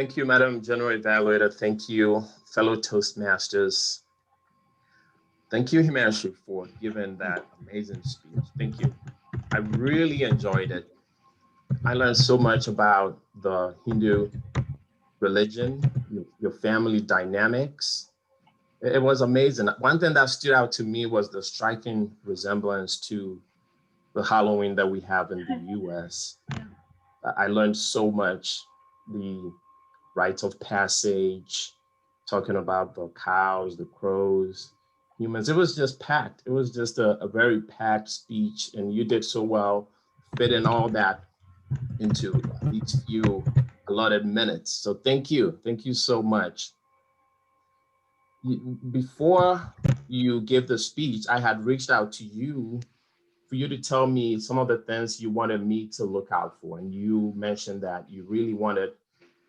Thank you, Madam General Evaluator. Thank you, fellow Toastmasters. Thank you, Himanshu, for giving that amazing speech. Thank you. I really enjoyed it. I learned so much about the Hindu religion, your family dynamics. It was amazing. One thing that stood out to me was the striking resemblance to the Halloween that we have in the US. I learned so much, the rites of passage, talking about the cows, the crows, humans. It was just packed. It was just a very packed speech, and you did so well fitting all that into these few allotted minutes. So thank you. Thank you so much. Before you gave the speech, I had reached out to you for you to tell me some of the things you wanted me to look out for. And you mentioned that you really wanted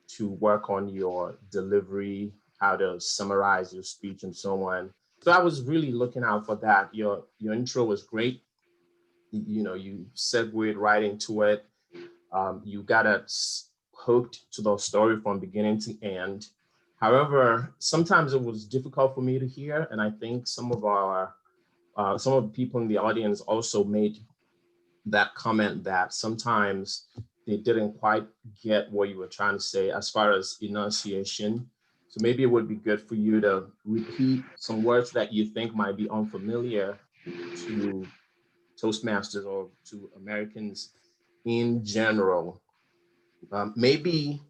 to work on your delivery, how to summarize your speech and so on. So I was really looking out for that. Your intro was great. You segued right into it. You got us hooked to the story from beginning to end. However, sometimes it was difficult for me to hear, and I think some of the people in the audience also made that comment that sometimes they didn't quite get what you were trying to say as far as enunciation. So maybe it would be good for you to repeat some words that you think might be unfamiliar to Toastmasters or to Americans in general. Maybe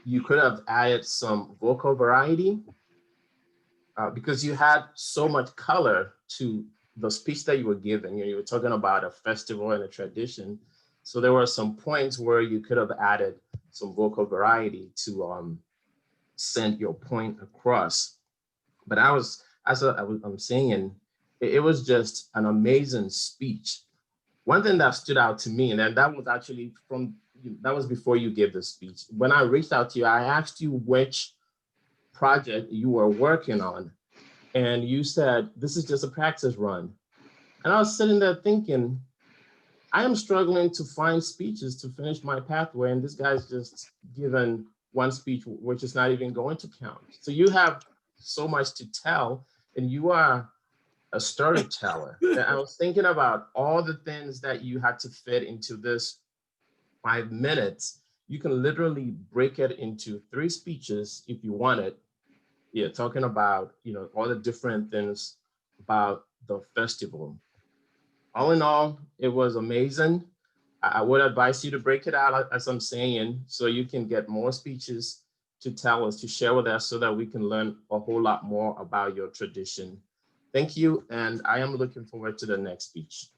you could have added some vocal variety because you had so much color to the speech that you were giving. You were talking about a festival and a tradition. So there were some points where you could have added some vocal variety to send your point across. But I'm saying, it was just an amazing speech. One thing that stood out to me, and then that was actually that was before you gave the speech. When I reached out to you, I asked you which project you were working on. And you said, this is just a practice run. And I was sitting there thinking, I am struggling to find speeches to finish my pathway. And this guy's just given one speech, which is not even going to count. So you have so much to tell, and you are a storyteller. And I was thinking about all the things that you had to fit into this 5 minutes. You can literally break it into 3 speeches if you wanted. Yeah, talking about, all the different things about the festival. All in all, it was amazing. I would advise you to break it out, as I'm saying, so you can get more speeches to tell us, to share with us, so that we can learn a whole lot more about your tradition. Thank you, and I am looking forward to the next speech.